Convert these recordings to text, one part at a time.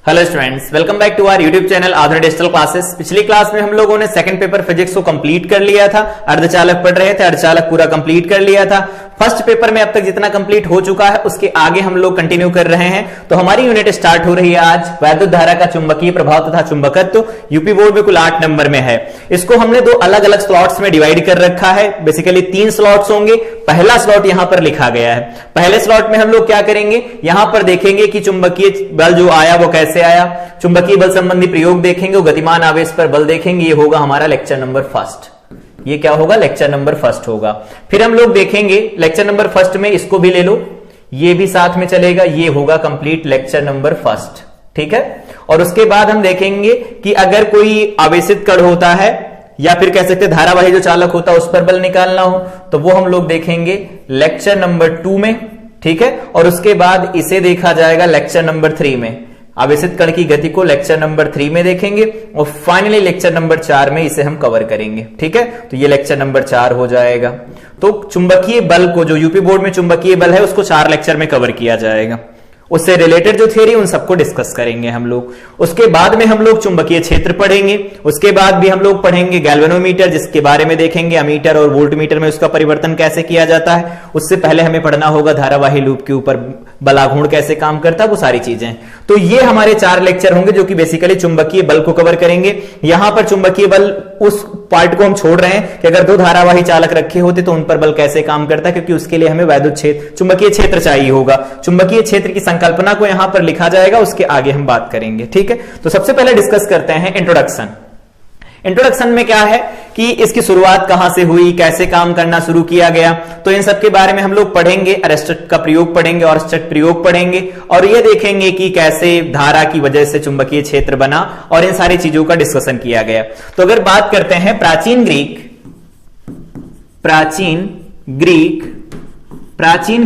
Hello students, welcome back to our YouTube channel Aadhaar digital classes. पिछली class में हम लोगों ने सेकंड पेपर फिजिक्स को कंप्लीट कर लिया था। अर्धचालक पढ़ रहे थे, अर्धचालक पूरा कंप्लीट कर लिया था। फर्स्ट पेपर में अब तक जितना कंप्लीट हो चुका है उसके आगे हम लोग कंटिन्यू कर रहे हैं। तो हमारी यूनिट स्टार्ट हो रही है आज वैद्युत धारा का चुंबकीय प्रभाव तथा चुंबकत्व। यूपी बोर्ड में कुल 8 नंबर में है। इसको हमने दो अलग अलग स्लॉट्स में डिवाइड कर रखा है। बेसिकली 3 स्लॉट्स होंगे। पहला स्लॉट यहां पर लिखा गया है। पहले स्लॉट में हम लोग क्या करेंगे, यहां पर देखेंगे कि चुंबकीय बल जो आया वो कैसे आया, चुंबकीय बल संबंधी प्रयोग देखेंगे, गतिमान आवेश पर बल देखेंगे। ये होगा हमारा लेक्चर नंबर फर्स्ट। ये क्या होगा, लेक्चर नंबर फर्स्ट होगा। फिर हम लोग देखेंगे लेक्चर नंबर फर्स्ट में, इसको भी ले लो, ये भी साथ में चलेगा। ये होगा कंप्लीट लेक्चर नंबर फर्स्ट, ठीक है। और उसके बाद हम देखेंगे कि अगर कोई आवेशित कण होता है या फिर कह सकते धारावाही जो चालक होता है उस पर बल निकालना हो तो वो हम लोग देखेंगे लेक्चर नंबर 2 में, ठीक है। और उसके बाद इसे देखा जाएगा लेक्चर नंबर 3 में। आवेशित कण की गति को लेक्चर नंबर 3 में देखेंगे और फाइनली लेक्चर नंबर 4 में इसे हम कवर करेंगे, ठीक है। तो ये लेक्चर नंबर 4 हो जाएगा। तो चुंबकीय बल को, जो यूपी बोर्ड में चुंबकीय बल है, उसको 4 लेक्चर में कवर किया जाएगा। उससे रिलेटेड जो थ्योरी उन सबको डिस्कस करेंगे हम लोग। उसके बाद में हम लोग चुंबकीय क्षेत्र पढ़ेंगे। उसके बाद भी हम लोग पढ़ेंगे गैल्वेनोमीटर, जिसके बारे में देखेंगे अमीटर और वोल्टमीटर में उसका परिवर्तन कैसे किया जाता है। उससे पहले हमें पढ़ना होगा धारावाही लूप के ऊपर बलाघूर्ण कैसे काम करता है, वो सारी चीजें। तो ये हमारे 4 लेक्चर होंगे जो कि बेसिकली चुंबकीय बल को कवर करेंगे। यहां पर चुंबकीय बल उस पार्ट को हम छोड़ रहे हैं कि अगर 2 धारावाही चालक रखे होते तो उन पर बल कैसे काम करता है, क्योंकि उसके लिए हमें वैद्युत क्षेत्र, चुंबकीय क्षेत्र चाहिए होगा। चुंबकीय क्षेत्र की संकल्पना को यहां पर लिखा जाएगा, उसके आगे हम बात करेंगे, ठीक है। तो सबसे पहले डिस्कस करते हैं इंट्रोडक्शन। इंट्रोडक्शन में क्या है कि इसकी शुरुआत कहां से हुई, कैसे काम करना शुरू किया गया, तो इन सब के बारे में हम लोग पढ़ेंगे। अरेस्टेड का प्रयोग पढ़ेंगे और स्टेट प्रयोग पढ़ेंगे और ये देखेंगे कि कैसे धारा की वजह से चुंबकीय क्षेत्र बना और इन सारी चीजों का डिस्कशन किया गया। तो अगर बात करते हैं प्राचीन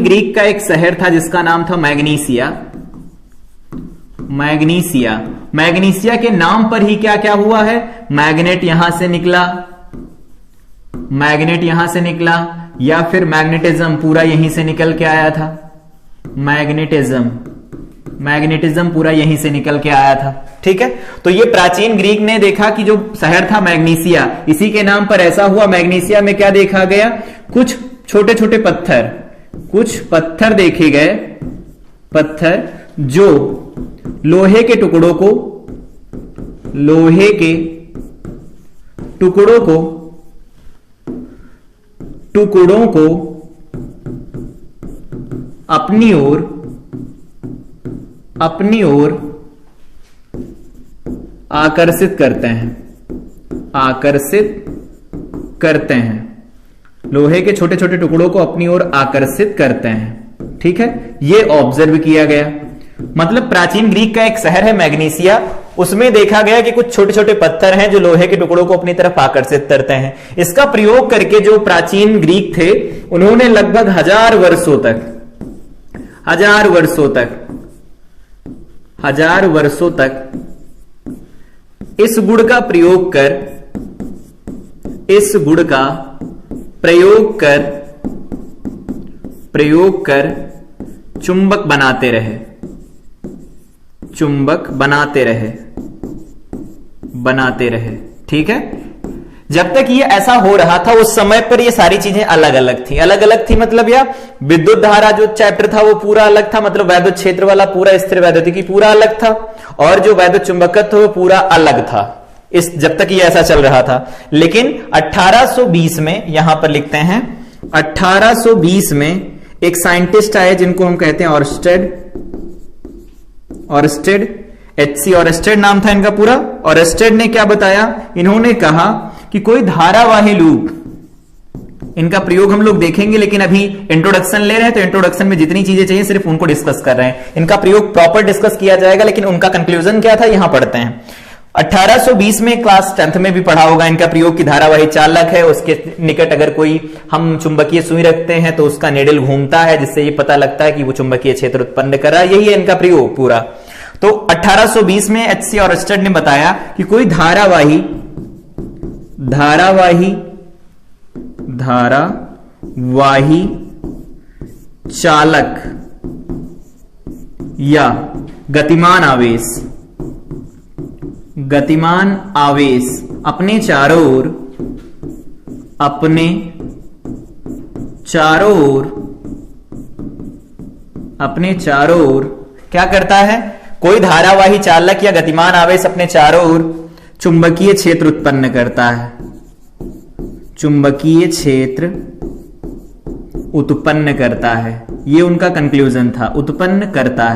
ग्रीक का एक शहर था जिसका नाम था मैग्नीसिया के नाम पर ही क्या क्या हुआ है, मैग्नेट यहां से निकला या फिर मैग्नेटिज्म पूरा यहीं से निकल के आया था। मैग्नेटिज्म पूरा यहीं से निकल के आया था, ठीक है। तो ये प्राचीन ग्रीक ने देखा कि जो शहर था मैग्नीसिया, इसी के नाम पर ऐसा हुआ। मैग्नीसिया में क्या देखा गया, कुछ छोटे छोटे पत्थर देखे गए, पत्थर जो लोहे के टुकड़ों को अपनी ओर आकर्षित करते हैं। लोहे के छोटे छोटे टुकड़ों को अपनी ओर आकर्षित करते हैं, ठीक है। ये ऑब्जर्व किया गया। मतलब प्राचीन ग्रीक का एक शहर है मैग्नीसिया, उसमें देखा गया कि कुछ छोटे छोटे पत्थर हैं जो लोहे के टुकड़ों को अपनी तरफ आकर्षित करते हैं। इसका प्रयोग करके जो प्राचीन ग्रीक थे उन्होंने लगभग 1000 वर्षों तक इस गुण का प्रयोग कर चुंबक बनाते रहे, ठीक है। जब तक ये ऐसा हो रहा था उस समय पर ये सारी चीजें अलग अलग थी। मतलब या विद्युत धारा जो चैप्टर था वो पूरा अलग था, मतलब वैद्युत क्षेत्र वाला पूरा, स्थिर वैद्युतिकी पूरा अलग था, और जो वैद्युत चुंबकत्व वो पूरा अलग था। जब तक ये ऐसा चल रहा था। लेकिन 1820 में, यहां पर लिखते हैं 1820 में एक साइंटिस्ट आए जिनको हम कहते हैं ऑरस्टेड, एचसी ऑरस्टेड नाम था इनका पूरा। ऑरस्टेड ने क्या बताया, इन्होंने कहा कि कोई धारावाही लूप, इनका प्रयोग हम लोग देखेंगे, लेकिन अभी इंट्रोडक्शन ले रहे हैं तो इंट्रोडक्शन में जितनी चीजें चाहिए सिर्फ उनको डिस्कस कर रहे हैं। इनका प्रयोग प्रॉपर डिस्कस किया जाएगा, लेकिन उनका कंक्लूजन क्या था यहां पढ़ते हैं। 1820 में क्लास 10th में भी पढ़ा होगा इनका प्रयोग की धारावाही चालक है, उसके निकट अगर कोई हम चुंबकीय सुई रखते हैं तो उसका नेडल घूमता है, जिससे ये पता लगता है कि वो चुंबकीय क्षेत्र उत्पन्न कर रहा है। यही है इनका प्रयोग पूरा। तो 1820 में एचसी ऑरस्टेड ने बताया कि कोई धारावाही चालक या गतिमान आवेश गतिमान आवेश अपने चारों ओर क्या करता है? कोई धारावाही चालक या गतिमान आवेश अपने चारों ओर चुंबकीय क्षेत्र उत्पन्न करता है। चुंबकीय क्षेत्र उत्पन्न करता है, ये उनका कंक्लूजन था। उत्पन्न करता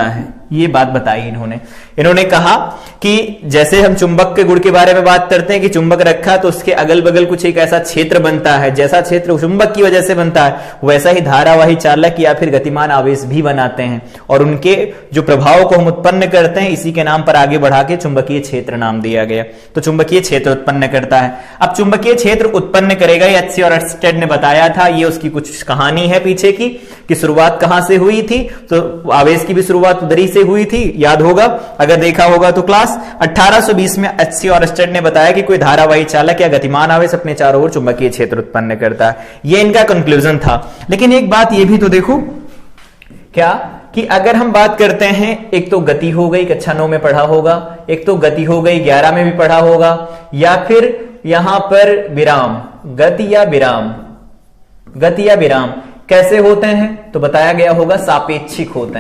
है, ये बात बताई इन्होंने कहा कि जैसे हम चुंबक के गुण के बारे में बात करते हैं कि चुंबक रखा तो उसके अगल बगल कुछ एक ऐसा क्षेत्र बनता है, जैसा क्षेत्र चुंबक की वजह से बनता है वैसा ही धारावाही चालक या फिर गतिमान आवेश भी बनाते हैं, और उनके जो प्रभाव को हम उत्पन्न करते हैं इसी के नाम पर आगे बढ़ा के चुंबकीय क्षेत्र नाम दिया गया। तो चुंबकीय क्षेत्र उत्पन्न करता है। अब चुंबकीय क्षेत्र उत्पन्न करेगा, एच.सी. और अर्स्टेड ने बताया था। ये उसकी कुछ कहानी है पीछे की कि शुरुआत कहां से हुई थी। तो आवेश की भी शुरुआत उधर ही से हुई थी, याद होगा अगर देखा होगा तो क्लास। 1820 में एच.सी. और अर्स्टेड ने बताया कि कोई धारावाही चालक या गतिमान आवेश अपने चारों ओर चुंबकीय क्षेत्र उत्पन्न करता है। ये इनका कंक्लूजन था। लेकिन एक बात ये भी तो देखो क्या कि अगर हम बात करते हैं, एक तो गति हो गई, कक्षा 9 में पढ़ा होगा, एक तो गति हो गई 11 में भी पढ़ा होगा, या फिर यहां पर विराम, गति या विराम कैसे होते हैं तो बताया गया होगा सापेक्षिक होते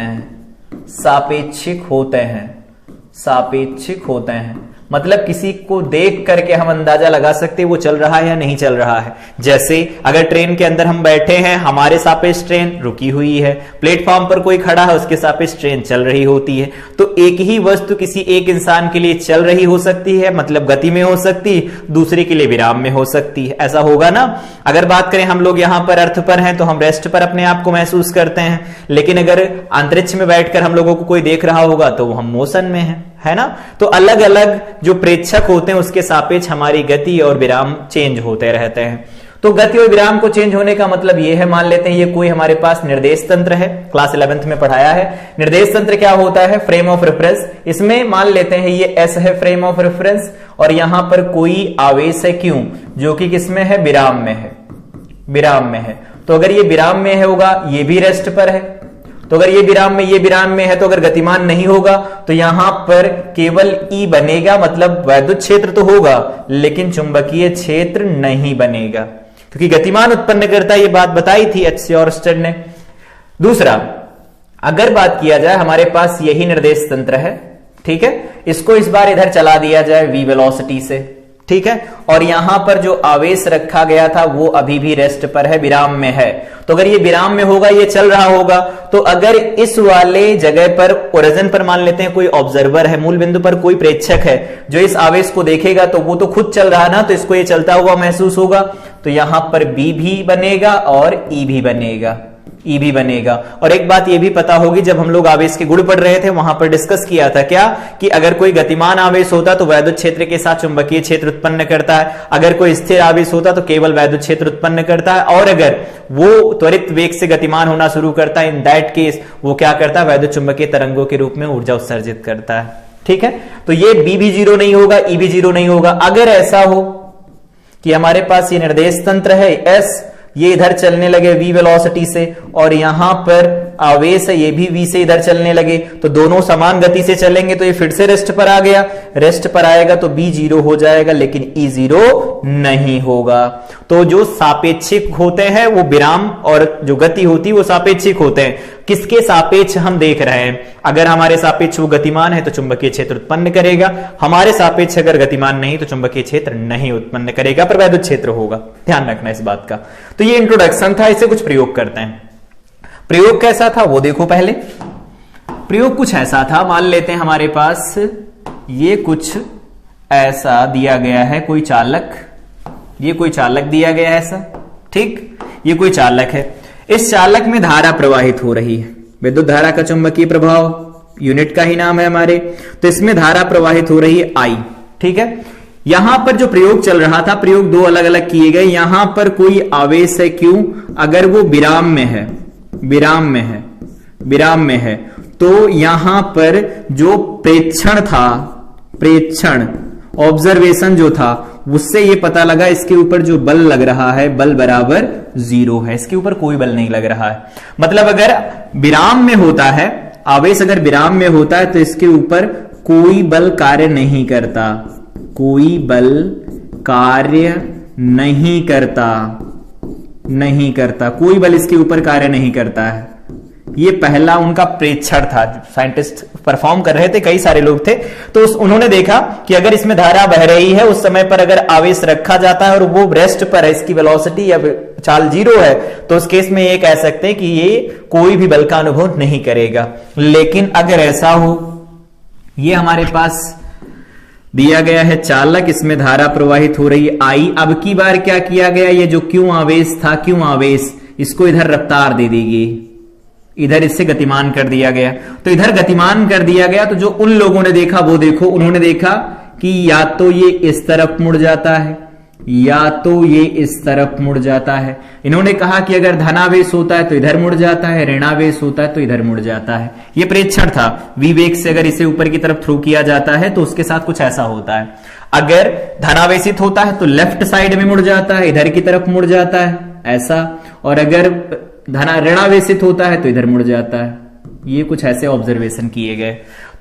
हैं। मतलब किसी को देख करके हम अंदाजा लगा सकते हैं वो चल रहा है या नहीं चल रहा है। जैसे अगर ट्रेन के अंदर हम बैठे हैं, हमारे सापेक्ष ट्रेन रुकी हुई है, प्लेटफॉर्म पर कोई खड़ा है उसके सापेक्ष ट्रेन चल रही होती है। तो एक ही वस्तु किसी एक इंसान के लिए चल रही हो सकती है, मतलब गति में हो सकती है, दूसरे के लिए विराम में हो सकती है। ऐसा होगा ना। अगर बात करें हम लोग यहां पर अर्थ पर हैं तो हम रेस्ट पर अपने आप को महसूस करते हैं, लेकिन अगर अंतरिक्ष में बैठकर हम लोगों को कोई देख रहा होगा तो हम मोशन में है ना। तो अलग अलग जो प्रेक्षक होते हैं उसके सापेक्ष हमारी गति और विराम चेंज होते रहते हैं। तो गति और विराम को चेंज होने का मतलब ये है, मान लेते हैं ये कोई हमारे पास निर्देश तंत्र है, क्लास 11th में पढ़ाया है। निर्देश तंत्र क्या होता है? Frame of reference. इसमें मान लेते हैं ये एस है फ्रेम ऑफ रेफरेंस, और यहां पर कोई आवेश है क्यों, जो कि किसमें है? विराम में है। तो अगर ये विराम में होगा, ये भी रेस्ट पर है। तो अगर ये विराम में है तो अगर गतिमान नहीं होगा तो यहां पर केवल ई बनेगा, मतलब वैद्युत क्षेत्र तो होगा लेकिन चुंबकीय क्षेत्र नहीं बनेगा, क्योंकि गतिमान उत्पन्न करता है। ये बात बताई थी एच.सी. और अर्स्टेड ने। दूसरा, अगर बात किया जाए हमारे पास यही निर्देश तंत्र है, ठीक है, इसको इस बार इधर चला दिया जाए v वेलोसिटी से, ठीक है, और यहां पर जो आवेश रखा गया था वो अभी भी रेस्ट पर है, विराम में है। तो अगर ये विराम में होगा, ये चल रहा होगा, तो अगर इस वाले जगह पर ओरिजिन पर मान लेते हैं कोई ऑब्जर्वर है, मूल बिंदु पर कोई प्रेक्षक है जो इस आवेश को देखेगा, तो वो तो खुद चल रहा है ना, तो इसको ये चलता हुआ महसूस होगा। तो यहां पर बी भी बनेगा और ई भी बनेगा। और एक बात ये भी पता होगी, जब हम लोग आवेश के गुण पढ़ रहे थे वहां पर डिस्कस किया था क्या कि अगर कोई गतिमान आवेश होता तो वैद्युत क्षेत्र के साथ चुंबकीय क्षेत्र उत्पन्न करता है, अगर कोई स्थिर आवेश होता तो केवल वैद्युत क्षेत्र उत्पन्न करता है, और अगर वो त्वरित वेग से गतिमान होना शुरू करता है, इन दैट केस वो क्या करता है? वैद्युत चुंबकीय तरंगों के रूप में ऊर्जा उत्सर्जित करता है। ठीक है, तो ये बी भी 0 नहीं होगा, ई भी 0 नहीं होगा। अगर ऐसा हो कि हमारे पास ये निर्देश तंत्र है एस, ये इधर चलने लगे v वेलोसिटी से, और यहां पर आवेश है ये भी v से इधर चलने लगे, तो दोनों समान गति से चलेंगे, तो ये फिर से रेस्ट पर आ गया। रेस्ट पर आएगा तो b 0 हो जाएगा, लेकिन e 0 नहीं होगा। तो जो सापेक्षिक होते हैं वो विराम, और जो गति होती है वो सापेक्षिक होते हैं। किसके सापेक्ष हम देख रहे हैं? अगर हमारे सापेक्ष वो गतिमान है तो चुंबकीय क्षेत्र उत्पन्न करेगा, हमारे सापेक्ष अगर गतिमान नहीं तो चुंबकीय क्षेत्र नहीं उत्पन्न करेगा, पर वैद्युत क्षेत्र होगा। ध्यान रखना इस बात का। तो ये इंट्रोडक्शन था, इसे कुछ प्रयोग करते हैं। प्रयोग कैसा था वो देखो पहले। प्रयोग कुछ ऐसा था, मान लेते हैं हमारे पास ये कुछ ऐसा दिया गया है, कोई चालक, ये कोई चालक दिया गया है ऐसा, ठीक, ये कोई चालक है। इस चालक में धारा प्रवाहित हो रही है, विद्युत धारा का चुंबकीय प्रभाव यूनिट का ही नाम है हमारे। तो इसमें धारा प्रवाहित हो रही है I, ठीक है। यहां पर जो प्रयोग चल रहा था, प्रयोग दो अलग अलग किए गए। यहां पर कोई आवेश है क्यों? अगर वो विराम में है, तो यहां पर जो प्रेक्षण था, ऑब्जर्वेशन जो था, उससे ये पता लगा इसके ऊपर जो बल लग रहा है, बल बराबर 0 है, इसके ऊपर कोई बल नहीं लग रहा है। मतलब अगर विराम में होता है आवेश अगर विराम में होता है तो इसके ऊपर कोई बल कार्य नहीं करता, कोई बल कार्य नहीं करता, नहीं करता, कोई बल इसके ऊपर कार्य नहीं करता है। ये पहला उनका प्रेक्षण था, साइंटिस्ट परफॉर्म कर रहे थे, कई सारे लोग थे, तो उन्होंने देखा कि अगर इसमें धारा बह रही है उस समय पर अगर आवेश रखा जाता है और वो रेस्ट पर है, इसकी वेलोसिटी या चाल 0 है, तो उस केस में ये कह सकते हैं कि ये कोई भी बल का अनुभव नहीं करेगा। लेकिन अगर ऐसा हो, ये हमारे पास दिया गया है चालक, इसमें धारा प्रवाहित हो रही है आई। अब की बार क्या किया गया, ये जो क्यों आवेश था, क्यों आवेश, इसको इधर रफ्तार दे दी गई, इधर इससे गतिमान कर दिया गया। तो इधर गतिमान कर दिया गया तो जो उन लोगों ने देखा वो देखो, उन्होंने देखा कि या तो ये इस तरफ मुड़ जाता है या तो ये इस तरफ मुड़ जाता है। इन्होंने कहा कि अगर धनावेश होता है तो इधर मुड़ जाता है, ऋणावेश होता है तो इधर मुड़ जाता है। ये प्रेक्षण था, v वेग से अगर इसे ऊपर की तरफ थ्रो किया जाता है तो उसके साथ कुछ ऐसा होता है। अगर धनावेशित होता है तो लेफ्ट साइड में मुड़ जाता है, इधर की तरफ मुड़ जाता है ऐसा, और अगर ऋणावेशित होता है तो इधर मुड़ जाता है। ये कुछ ऐसे ऑब्जर्वेशन किए गए।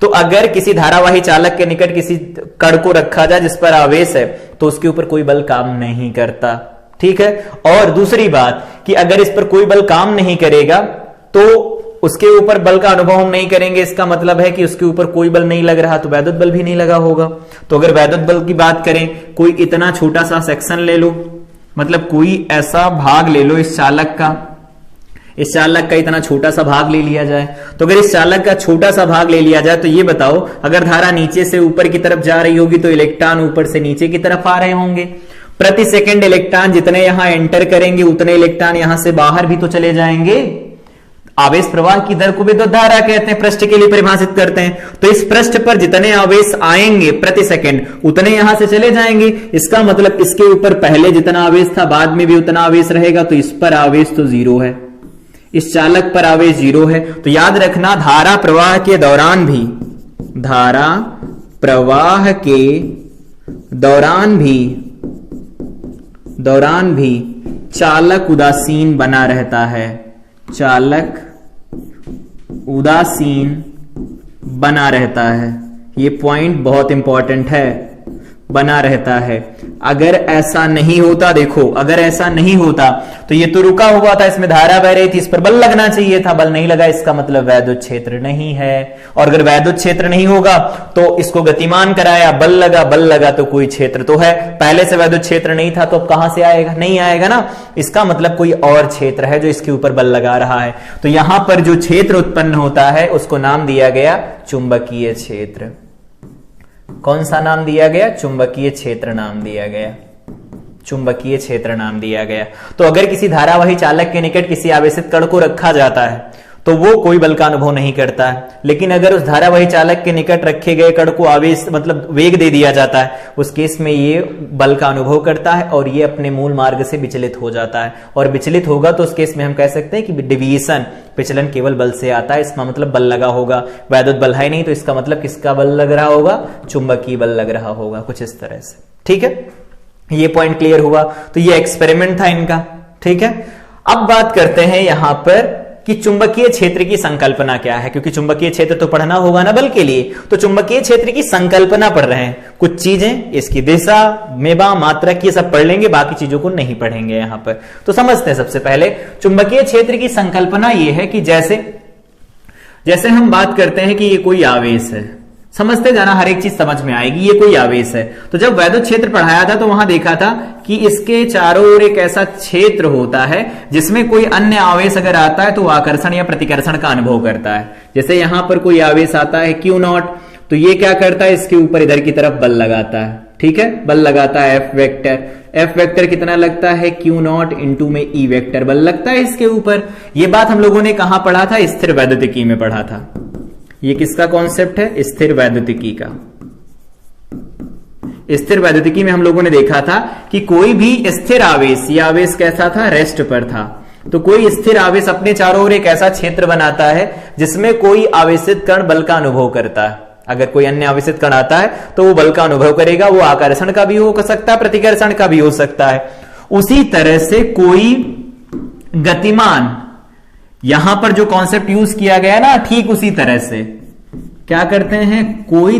तो अगर किसी धारावाही चालक के निकट किसी कण को रखा जाए जिस पर आवेश है तो उसके ऊपर कोई बल काम नहीं करता, ठीक है। और दूसरी बात कि अगर इस पर कोई बल काम नहीं करेगा तो उसके ऊपर बल का अनुभव हम नहीं करेंगे, इसका मतलब है कि उसके ऊपर कोई बल नहीं लग रहा तो वैद्युत बल भी नहीं लगा होगा। तो अगर वैद्युत बल की बात करें, कोई इतना छोटा सा सेक्शन ले लो, मतलब कोई ऐसा भाग ले लो इस चालक का, इस चालक का इतना छोटा सा भाग ले लिया जाए, तो अगर इस चालक का छोटा सा भाग ले लिया जाए तो ये बताओ, अगर धारा नीचे से ऊपर की तरफ जा रही होगी तो इलेक्ट्रॉन ऊपर से नीचे की तरफ आ रहे होंगे। प्रति सेकंड इलेक्ट्रॉन जितने यहां एंटर करेंगे उतने इलेक्ट्रॉन यहां से बाहर भी तो चले जाएंगे। आवेश प्रवाह की दर को विद्युत धारा कहते हैं, पृष्ठ के लिए परिभाषित करते हैं। तो इस पृष्ठ पर जितने आवेश आएंगे प्रति सेकंड उतने यहां से चले जाएंगे। इसका मतलब इसके ऊपर पहले जितना आवेश था बाद में भी उतना आवेश रहेगा, तो इस पर आवेश तो 0 है, इस चालक पर आवेश 0 है। तो याद रखना, धारा प्रवाह के दौरान भी, धारा प्रवाह के दौरान भी चालक उदासीन बना रहता है, चालक उदासीन बना रहता है। ये पॉइंट बहुत इंपॉर्टेंट है, बना रहता है। अगर ऐसा नहीं होता, देखो अगर ऐसा नहीं होता तो ये तो रुका हुआ था, इसमें धारा बह रही थी, इस पर बल लगना चाहिए था, बल नहीं लगा, इसका मतलब वैद्युत क्षेत्र नहीं है। और अगर वैद्युत क्षेत्र नहीं होगा तो इसको गतिमान कराया, बल लगा तो कोई क्षेत्र तो है। पहले से वैद्युत क्षेत्र नहीं था तो अब कहां से आएगा, नहीं आएगा ना। इसका मतलब कोई और क्षेत्र है जो इसके ऊपर बल लगा रहा है। तो यहां पर जो क्षेत्र उत्पन्न होता है उसको नाम दिया गया चुंबकीय क्षेत्र। कौन सा नाम दिया गया, चुंबकीय क्षेत्र नाम दिया गया, चुंबकीय क्षेत्र नाम दिया गया। तो अगर किसी धारावाही चालक के निकट किसी आवेशित कण को रखा जाता है तो वो कोई बल का अनुभव नहीं करता है। लेकिन अगर उस धारावाही चालक के निकट रखे गए कण को आवेश मतलब वेग दे दिया जाता है, उस केस में ये बल का अनुभव करता है और ये अपने मूल मार्ग से विचलित हो जाता है। और विचलित होगा तो उस केस में हम कह सकते हैं कि डिवीएशन, विचलन केवल बल से आता है। इसका मतलब बल लगा होगा, वैद्युत बल है नहीं तो इसका मतलब किसका बल लग रहा होगा, चुंबकीय बल लग रहा होगा, कुछ इस तरह से। ठीक है, ये पॉइंट क्लियर हुआ। तो ये एक्सपेरिमेंट था इनका। ठीक है, अब बात करते हैं यहां पर कि चुंबकीय क्षेत्र की संकल्पना क्या है, क्योंकि चुंबकीय क्षेत्र तो पढ़ना होगा ना बल के लिए। तो चुंबकीय क्षेत्र की संकल्पना पढ़ रहे हैं, कुछ चीजें, इसकी दिशा, मेवा, मात्रक, ये सब पढ़ लेंगे, बाकी चीजों को नहीं पढ़ेंगे यहां पर। तो समझते हैं सबसे पहले चुंबकीय क्षेत्र की संकल्पना ये है कि जैसे हम बात करते हैं कि ये कोई आवेश है, समझते जाना, हर एक चीज समझ में आएगी। ये कोई आवेश है, तो जब वैद्युत क्षेत्र पढ़ाया था तो वहां देखा था कि इसके चारों ओर एक ऐसा क्षेत्र होता है जिसमें कोई अन्य आवेश अगर आता है तो वो आकर्षण या प्रतिकर्षण का अनुभव करता है। जैसे यहां पर कोई आवेश आता है Q0, तो ये क्या करता है, इसके ऊपर इधर की तरफ बल लगाता है। ठीक है, बल लगाता है F वेक्टर। F वेक्टर कितना लगता है, Q0 इंटू में E वेक्टर बल लगता है इसके ऊपर। ये बात हम लोगों ने कहां पढ़ा था, स्थिर वैद्युतिकी में पढ़ा था। ये किसका कॉन्सेप्ट है, स्थिर वैद्युतिकी का। स्थिर वैद्युतिकी में हम लोगों ने देखा था कि कोई भी स्थिर आवेश, ये आवेश कैसा था, रेस्ट पर था, तो कोई स्थिर आवेश अपने चारों ओर एक ऐसा क्षेत्र बनाता है जिसमें कोई आवेशित कण बल का अनुभव करता है। अगर कोई अन्य आवेशित कण आता है तो वो बल का अनुभव करेगा, वो आकर्षण का भी हो सकता है, प्रतिकर्षण का भी हो सकता है। उसी तरह से कोई गतिमान यहां पर जो कॉन्सेप्ट यूज किया गया ना, ठीक उसी तरह से क्या करते हैं, कोई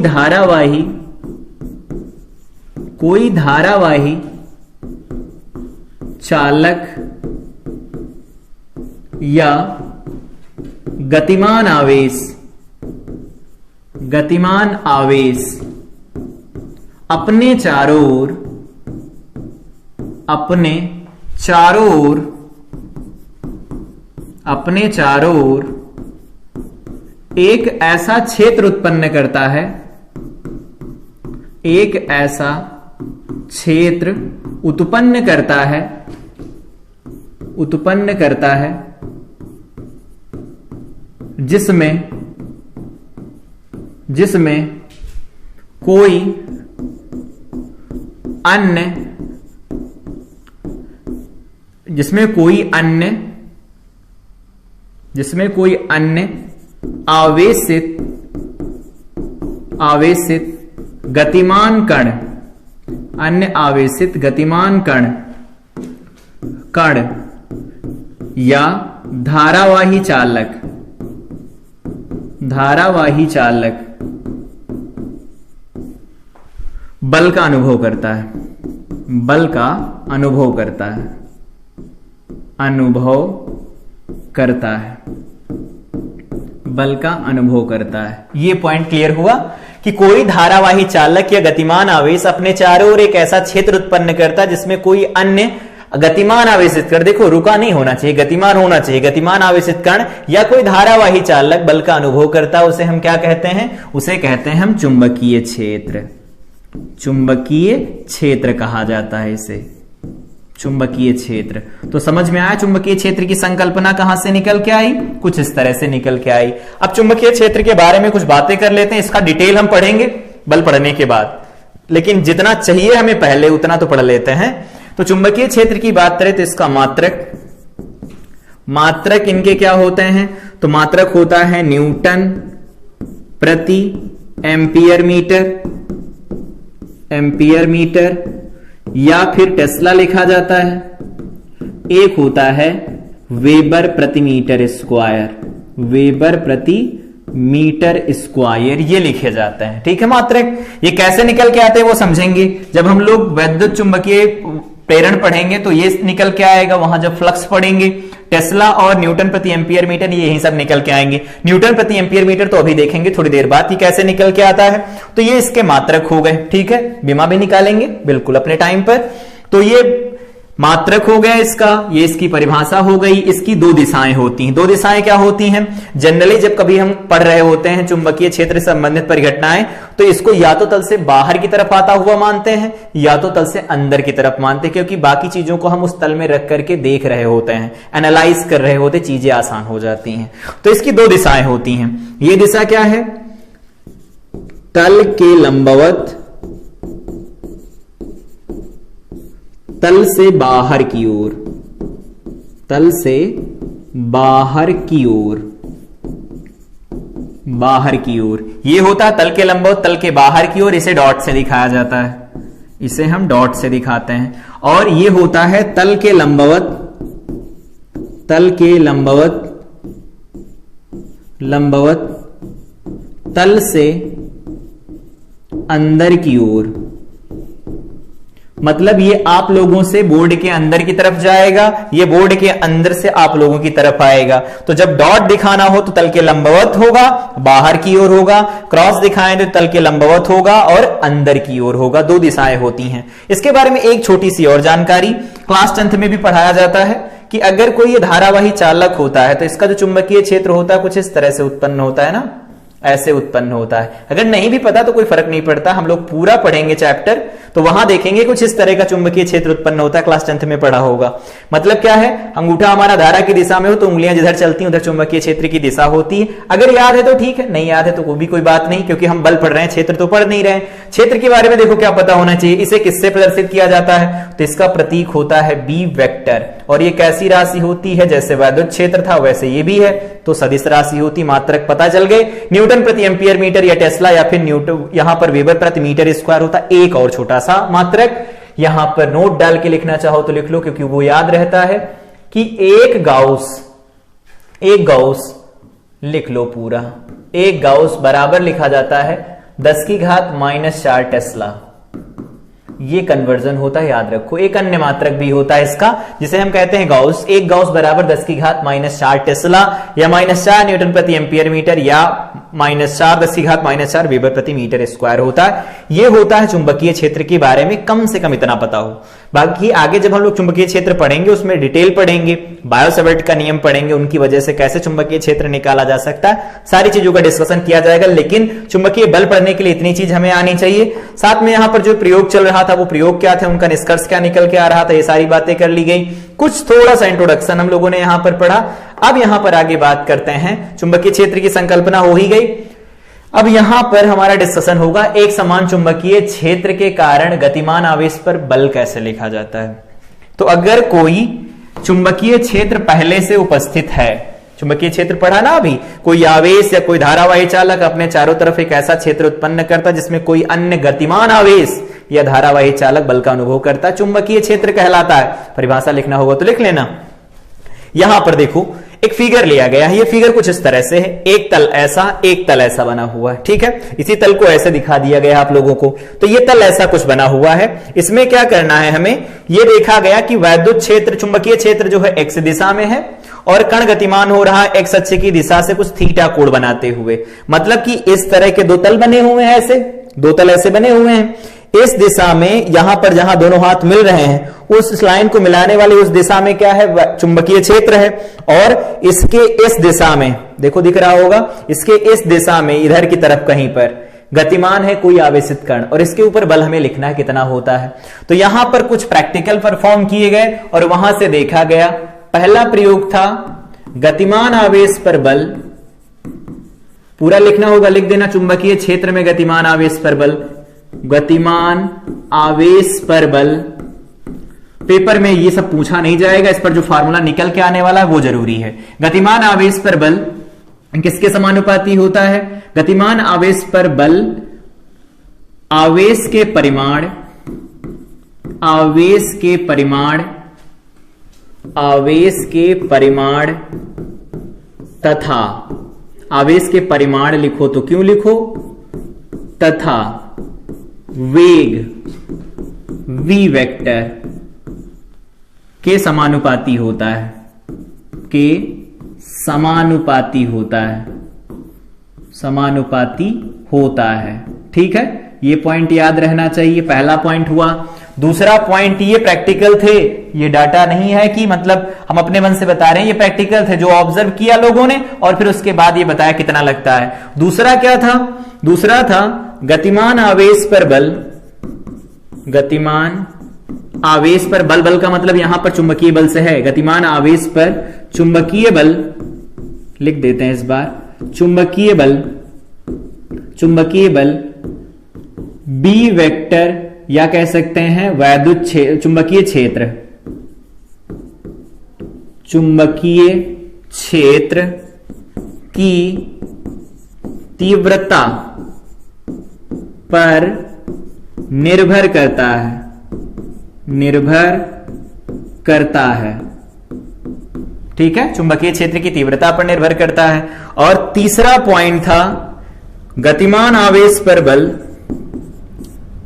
धारावाही चालक या गतिमान आवेश अपने चारों ओर एक ऐसा क्षेत्र उत्पन्न करता है जिसमें कोई अन्य आवेशित गतिमान कण या धारावाही चालक बल का अनुभव करता है। ये पॉइंट क्लियर हुआ कि कोई धारावाही चालक या गतिमान आवेश अपने चारों ओर एक ऐसा क्षेत्र उत्पन्न करता है जिसमें कोई अन्य गतिमान आवेशित कण, देखो रुका नहीं होना चाहिए, गतिमान होना चाहिए, गतिमान आवेशित कण या कोई धारावाही चालक बल का अनुभव करता है, उसे हम क्या कहते हैं, उसे कहते हैं हम चुंबकीय क्षेत्र कहा जाता है इसे, चुंबकीय क्षेत्र। तो समझ में आया चुंबकीय क्षेत्र की संकल्पना कहां से निकल के आई, कुछ इस तरह से निकल के आई। अब चुंबकीय क्षेत्र के बारे में कुछ बातें कर लेते हैं, इसका डिटेल हम पढ़ेंगे बल पढ़ने के बाद, लेकिन जितना चाहिए हमें पहले उतना तो पढ़ लेते हैं। तो चुंबकीय क्षेत्र की बात करें तो इसका मात्रक इनके क्या होते हैं, तो मात्रक होता है न्यूटन प्रति एम्पियर मीटर या फिर टेस्ला लिखा जाता है, एक होता है वेबर प्रति मीटर स्क्वायर, ये लिखे जाते हैं। ठीक है, मात्रक ये कैसे निकल के आते हैं वो समझेंगे जब हम लोग वैद्युत चुंबकीय प्रेरण पढ़ेंगे, तो ये निकल के आएगा। वहां जब फ्लक्स पढ़ेंगे, टेस्ला और न्यूटन प्रति एम्पियर मीटर, ये यही सब निकल के आएंगे। न्यूटन प्रति एम्पियर मीटर तो अभी देखेंगे थोड़ी देर बाद कि कैसे निकल के आता है। तो ये इसके मात्रक हो गए। ठीक है, बीमा भी निकालेंगे बिल्कुल अपने टाइम पर। तो ये मात्रक हो गया इसका, ये इसकी परिभाषा हो गई। इसकी दो दिशाएं होती हैं। दो दिशाएं क्या होती हैं, जनरली जब कभी हम पढ़ रहे होते हैं चुंबकीय क्षेत्र से संबंधित परिघटनाएं, तो इसको या तो तल से बाहर की तरफ आता हुआ मानते हैं या तो तल से अंदर की तरफ मानते हैं, क्योंकि बाकी चीजों को हम उस तल में रख करके देख रहे होते हैं, एनालाइज कर रहे होते, चीजें आसान हो जाती हैं। तो इसकी दो दिशाएं होती हैं। ये दिशा क्या है, तल के लंबवत, तल से बाहर की ओर, तल से बाहर की ओर, ये होता है तल के लंबवत, तल के बाहर की ओर। इसे डॉट से दिखाया जाता है, इसे हम डॉट से दिखाते हैं। और ये होता है तल के लंबवत, तल से अंदर की ओर, मतलब ये आप लोगों से बोर्ड के अंदर की तरफ जाएगा, ये बोर्ड के अंदर से आप लोगों की तरफ आएगा। तो जब डॉट दिखाना हो तो तल के लंबवत होगा, बाहर की ओर होगा। क्रॉस दिखाएं तो तल के लंबवत होगा और अंदर की ओर होगा। दो दिशाएं होती हैं। इसके बारे में एक छोटी सी और जानकारी, क्लास 10th में भी पढ़ाया जाता है कि अगर कोई ये धारावाही चालक होता है तो इसका जो चुंबकीय क्षेत्र होता है कुछ इस तरह से उत्पन्न होता है ना, ऐसे उत्पन्न होता है। अगर नहीं भी पता तो कोई फर्क नहीं पड़ता, हम लोग पूरा पढ़ेंगे चैप्टर तो वहां देखेंगे कुछ इस तरह का चुंबकीय क्षेत्र उत्पन्न होता है। क्लास 10th में पढ़ा होगा। मतलब क्या है, अंगूठा हमारा धारा की दिशा में हो तो उंगलियां जिधर चलती हैं उधर चुंबकीय क्षेत्र की दिशा होती है। अगर याद है तो ठीक है, नहीं याद है तो वो भी कोई बात नहीं, क्योंकि हम बल पढ़ रहे हैं, क्षेत्र तो पढ़ नहीं रहे। क्षेत्र के बारे में देखो क्या पता होना चाहिए। इसे किससे प्रदर्शित किया जाता है, तो इसका प्रतीक होता है बी वेक्टर। और ये कैसी राशि होती है, जैसे वैद्युत क्षेत्र था वैसे ये भी है, तो सदिश राशि होती। मात्रक पता चल गए, न्यूटन प्रति एम्पियर मीटर या टेस्ला या फिर न्यूटन, यहां पर वेबर प्रति मीटर स्क्वायर होता। एक और छोटा सा मात्रक यहां पर नोट डाल के लिखना चाहो तो लिख लो, क्योंकि वो याद रहता है कि एक गाउस एक गाउस लिख लो पूरा, एक गाउस बराबर लिखा जाता है 10 की घात -4 टेस्ला। ये कन्वर्जन होता है, याद रखो। एक अन्य मात्रक भी होता है इसका, जिसे हम कहते हैं गाउस। एक गाउस बराबर 10 की घात -4 टेस्ला या -4 न्यूटन प्रति एम्पियर मीटर या -4 10 की घात -4 वेबर प्रति मीटर स्क्वायर होता है। ये होता है चुंबकीय क्षेत्र के बारे में कम से कम इतना पता हो। बाकी आगे जब हम लोग चुंबकीय क्षेत्र पढ़ेंगे उसमें डिटेल पढ़ेंगे, बायो-सैवर्ट का नियम पढ़ेंगे, उनकी वजह से कैसे चुंबकीय क्षेत्र निकाला जा सकता है, सारी चीजों का डिस्कशन किया जाएगा। लेकिन चुंबकीय बल पढ़ने के लिए इतनी चीज हमें आनी चाहिए। साथ में यहां पर जो प्रयोग चल रहा था वो प्रयोग क्या थे, उनका निष्कर्ष क्या निकल के आ रहा था, ये सारी बातें कर ली गई। कुछ थोड़ा सा इंट्रोडक्शन हम लोगों ने यहां पर पढ़ा। अब यहां पर आगे बात करते हैं, चुंबकीय क्षेत्र की संकल्पना हो ही गई। अब यहां पर हमारा डिस्कशन होगा एक समान चुंबकीय क्षेत्र के कारण गतिमान आवेश पर बल कैसे लिखा जाता है। तो अगर कोई चुंबकीय क्षेत्र पहले से उपस्थित है, चुंबकीय क्षेत्र पढ़ा ना अभी, कोई आवेश या कोई धारावाही चालक अपने चारों तरफ एक ऐसा क्षेत्र उत्पन्न करता जिसमें कोई अन्य गतिमान आवेश या धारावाही चालक बल का अनुभव करता, चुंबकीय क्षेत्र कहलाता है। परिभाषा लिखना होगा तो लिख लेना। यहां पर देखो एक फिगर लिया गया है, ये फिगर कुछ इस तरह से है, एक तल ऐसा, एक तल ऐसा बना हुआ है, ठीक है। इसी तल को ऐसे दिखा दिया गया आप लोगों को। तो ये तल ऐसा कुछ बना हुआ है, इसमें क्या करना है हमें, ये देखा गया कि वैद्युत क्षेत्र, चुंबकीय क्षेत्र जो है एक्स दिशा में है और कण गतिमान हो रहा है एक्स अक्ष की दिशा से कुछ थीटा कोण बनाते हुए। मतलब कि इस तरह के दो तल बने हुए हैं, ऐसे दो तल ऐसे बने हुए हैं। इस दिशा में यहां पर जहां दोनों हाथ मिल रहे हैं, उस लाइन को मिलाने वाली उस दिशा में क्या है, चुंबकीय क्षेत्र है। और इसके इस दिशा में देखो दिख रहा होगा, इसके इस दिशा में इधर की तरफ कहीं पर गतिमान है कोई आवेशित कण, और इसके ऊपर बल हमें लिखना है कितना होता है। तो यहां पर कुछ प्रैक्टिकल परफॉर्म किए गए और वहां से देखा गया। पहला प्रयोग था गतिमान आवेश पर बल, पूरा लिखना होगा, लिख देना, चुंबकीय क्षेत्र में गतिमान आवेश पर बल, गतिमान आवेश पर बल। पेपर में ये सब पूछा नहीं जाएगा, इस पर जो फार्मूला निकल के आने वाला है वो जरूरी है। गतिमान आवेश पर बल किसके समानुपाती होता है, गतिमान आवेश पर बल आवेश के परिमाण, आवेश के परिमाण, आवेश के परिमाण तथा, आवेश के परिमाण लिखो तो क्यों लिखो, तथा वेग v वेक्टर के समानुपाती होता है, के समानुपाती होता है, समानुपाती होता है, ठीक है। ये पॉइंट याद रहना चाहिए, पहला पॉइंट हुआ। दूसरा पॉइंट, ये प्रैक्टिकल थे, ये डाटा नहीं है कि मतलब हम अपने मन से बता रहे हैं, ये प्रैक्टिकल थे जो ऑब्जर्व किया लोगों ने और फिर उसके बाद ये बताया कितना लगता है। दूसरा क्या था, दूसरा था गतिमान आवेश पर बल, गतिमान आवेश पर बल, बल का मतलब यहां पर चुंबकीय बल से है, गतिमान आवेश पर चुंबकीय बल लिख देते हैं इस बार, चुंबकीय बल, चुंबकीय बल B वेक्टर या कह सकते हैं वैद्युत चुंबकीय क्षेत्र, चुंबकीय क्षेत्र की तीव्रता पर निर्भर करता है, निर्भर करता है, ठीक है। चुंबकीय क्षेत्र की तीव्रता पर निर्भर करता है। और तीसरा पॉइंट था गतिमान आवेश पर बल,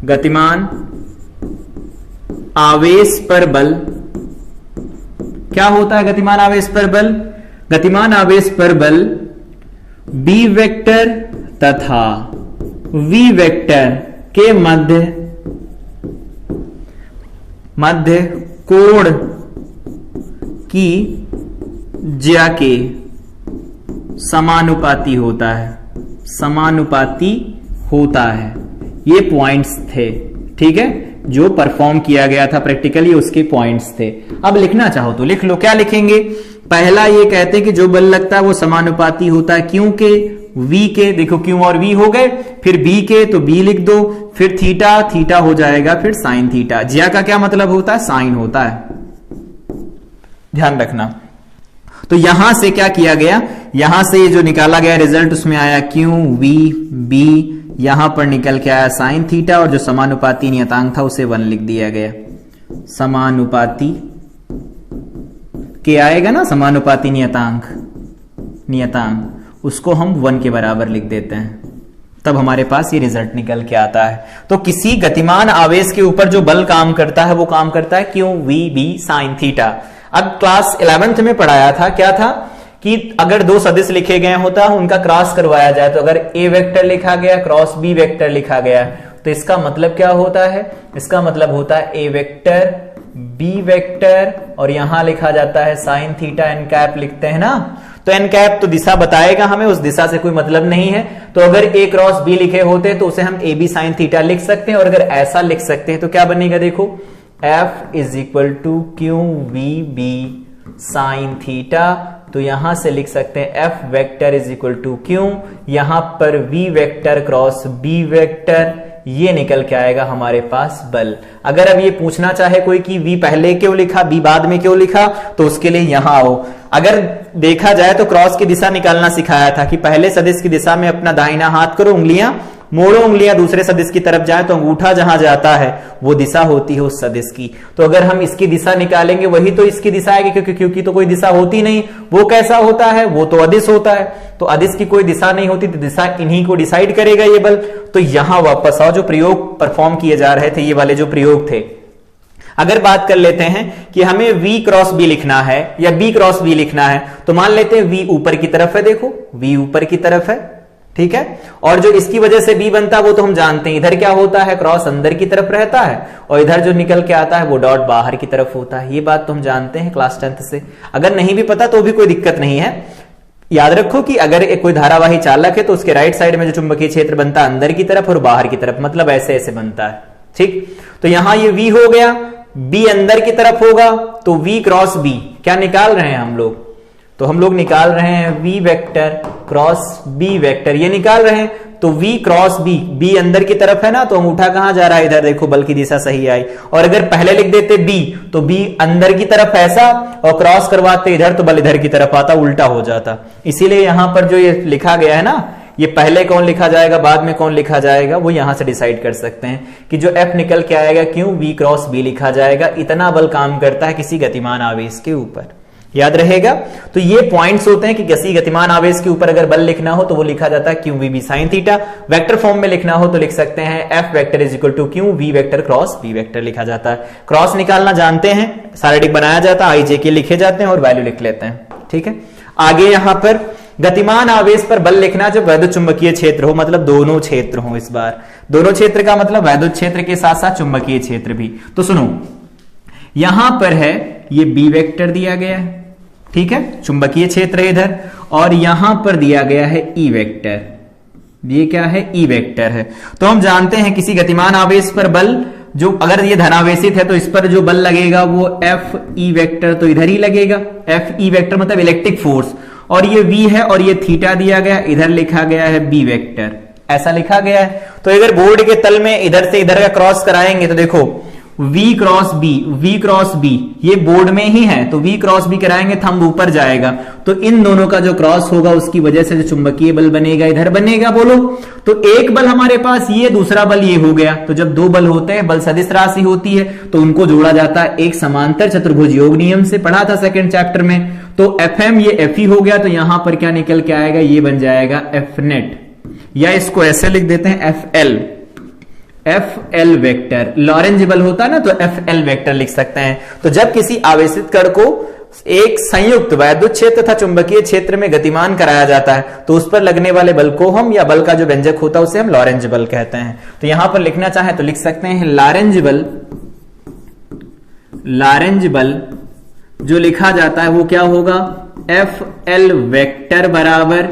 गतिमान आवेश पर बल क्या होता है, गतिमान आवेश पर बल, गतिमान आवेश पर बल B वेक्टर तथा V वेक्टर के मध्य कोण की ज्या के समानुपाती होता है, समानुपाती होता है। ये पॉइंट्स थे, ठीक है, जो परफॉर्म किया गया था प्रैक्टिकली, उसके पॉइंट्स थे। अब लिखना चाहो तो लिख लो, क्या लिखेंगे। पहला ये कहते हैं कि जो बल लगता है वो समानुपाती होता है क्योंकि V के, देखो Q और V हो गए, फिर B के तो B लिख दो, फिर थीटा, थीटा हो जाएगा फिर साइन थीटा। ज्या का क्या मतलब होता है, साइन होता है, ध्यान रखना। तो यहां से क्या किया गया, यहां से जो निकाला गया रिजल्ट उसमें आया Q V B, यहां पर निकल के आया साइन थीटा, और जो समानुपाती नियतांक था उसे 1 लिख दिया गया। समानुपाती के आएगा ना, समानुपाती नियतांक नियतांक, उसको हम 1 के बराबर लिख देते हैं, तब हमारे पास ये रिजल्ट निकल के आता है। तो किसी गतिमान आवेश के ऊपर जो बल काम करता है वो काम करता है Q V B sine theta. अब क्लास 11th में पढ़ाया था, क्या था कि अगर दो सदिश लिखे गए होता उनका क्रॉस करवाया जाए, तो अगर ए वेक्टर लिखा गया क्रॉस बी वेक्टर लिखा गया, तो इसका मतलब क्या होता है, इसका मतलब होता है ए वेक्टर बी वेक्टर और यहां लिखा जाता है साइन थीटा एन कैप लिखते हैं ना। तो एन कैप तो दिशा बताएगा, हमें उस दिशा से कोई मतलब नहीं है। तो अगर ए क्रॉस बी लिखे होते तो उसे हम ए बी साइन थीटा लिख सकते हैं, और अगर ऐसा लिख सकते हैं तो क्या बनेगा, देखो F is equal to Q V B sine theta. तो यहां से लिख सकते हैं F vector is equal to Q, यहां पर V vector cross B vector, ये निकल के आएगा हमारे पास बल। अगर अब ये पूछना चाहे कोई कि v पहले क्यों लिखा बी बाद में क्यों लिखा, तो उसके लिए यहां आओ। अगर देखा जाए तो क्रॉस की दिशा निकालना सिखाया था कि पहले सदिश की दिशा में अपना दाहिना हाथ करो, उंगलियां मोड़ो, उंगलियां दूसरे सदिश की तरफ जाए तो अंगूठा जहां जाता है वो दिशा होती है उस सदिश की। तो अगर हम इसकी दिशा निकालेंगे वही तो इसकी दिशा आएगी, क्योंकि तो कोई दिशा होती नहीं। वो कैसा होता है, वो तो अदिश होता है, तो अदिश की कोई दिशा नहीं होती, तो दिशा इन्हीं को डिसाइड करेगा ये बल। तो यहां वापस आओ, जो प्रयोग परफॉर्म किए जा रहे थे ये वाले जो प्रयोग थे, अगर बात कर लेते हैं कि हमें v क्रॉस b लिखना है या b क्रॉस b लिखना है, तो मान लेते हैं v ऊपर की तरफ है, देखो v ऊपर की तरफ है, ठीक है, और जो इसकी वजह से b बनता है वो तो हम जानते हैं, इधर क्या होता है क्रॉस अंदर की तरफ रहता है और इधर जो निकल के आता है वो डॉट बाहर की तरफ होता है। ये बात तो हम जानते हैं क्लास 10th से, अगर नहीं भी पता तो भी कोई दिक्कत नहीं है। याद रखो कि अगर एक कोई धारावाही चालक है तो उसके राइट साइड में जो चुंबकीय क्षेत्र बनता है अंदर की तरफ और बाहर की तरफ, मतलब ऐसे ऐसे बनता है, ठीक। तो यहां ये v हो गया, b अंदर की तरफ होगा तो v क्रॉस b, क्या निकाल रहे हैं हम लोग, तो हम लोग निकाल रहे हैं v vector cross b vector, ये निकाल रहे हैं। तो v क्रॉस b, b अंदर की तरफ है ना, तो अंगूठा कहां जा रहा है, इधर देखो बल की दिशा सही आई। और अगर पहले लिख देते b, तो b अंदर की तरफ ऐसा और क्रॉस करवाते इधर तो बल इधर की तरफ आता, उल्टा हो जाता। इसीलिए यहां पर जो ये लिखा गया है ना, ये पहले कौन लिखा जाएगा बाद में कौन लिखा जाएगा, वो यहां से डिसाइड कर सकते हैं कि जो F निकल के आएगा क्यों v क्रॉस b लिखा जाएगा। इतना बल काम करता है किसी गतिमान आवेश के ऊपर, याद रहेगा। तो ये पॉइंट्स होते हैं कि किसी गतिमान आवेश के ऊपर अगर बल लिखना हो तो वो लिखा जाता है Q V B sine theta. Vector form में लिखना हो तो लिख सकते हैं F vector is equal to Q V vector cross B vector लिखा जाता है। क्रॉस निकालना जानते हैं, सारेडिक बनाया जाता है, आई जे के लिखे जाते हैं और वैल्यू लिख लेते हैं, ठीक है। आगे यहां पर गतिमान आवेश पर बल लिखना जब वैद्युत चुंबकीय क्षेत्र हो, मतलब दोनों क्षेत्र हो। इस बार दोनों क्षेत्र का मतलब वैद्युत क्षेत्र के साथ साथ चुंबकीय क्षेत्र भी। तो सुनो, यहां पर है ये बी वेक्टर दिया गया है, ठीक है, चुंबकीय क्षेत्र है इधर, और यहां पर दिया गया है ई वेक्टर, ये क्या है, ई वेक्टर है। तो हम जानते हैं किसी गतिमान आवेश पर बल जो अगर ये धनावेशित है तो इस पर जो बल लगेगा वो एफ ई वेक्टर तो इधर ही लगेगा, एफ ई वेक्टर मतलब इलेक्ट्रिक फोर्स, और ये v है और ये थीटा दिया गया, इधर लिखा गया है b वेक्टर, ऐसा लिखा गया है। तो अगर बोर्ड के तल में इधर से इधर का क्रॉस कराएंगे तो देखो v क्रॉस b ये बोर्ड में ही है, तो v क्रॉस b कराएंगे थंब ऊपर जाएगा, तो इन दोनों का जो क्रॉस होगा उसकी वजह से जो चुंबकीय बल बनेगा इधर बनेगा। बोलो, तो एक बल हमारे पास ये, दूसरा बल ये हो गया। तो जब दो बल होते हैं, बल सदिश राशि होती है, तो उनको जोड़ा जाता है एक समांतर चतुर्भुज योग नियम से, पढ़ा था सेकंड चैप्टर में। तो एफएम ये एफई हो गया, तो यहां पर क्या निकल के आएगा, ये बन जाएगा एफ नेट, या इसको ऐसे लिख देते हैं एफ एल वेक्टर। लॉरेंज बल होता है ना, तो एफ एल वेक्टर लिख सकते हैं। तो जब किसी आवेशित कण को एक संयुक्त वैद्युत क्षेत्र तथा चुंबकीय क्षेत्र में गतिमान कराया जाता है तो उस पर लगने वाले बल को हम, या बल का जो व्यंजक होता है उसे हम लॉरेंज बल कहते हैं। तो यहां पर लिखना चाहे तो लिख सकते हैं लॉरेंज बल जो लिखा जाता है वो क्या होगा, एफ एल वेक्टर बराबर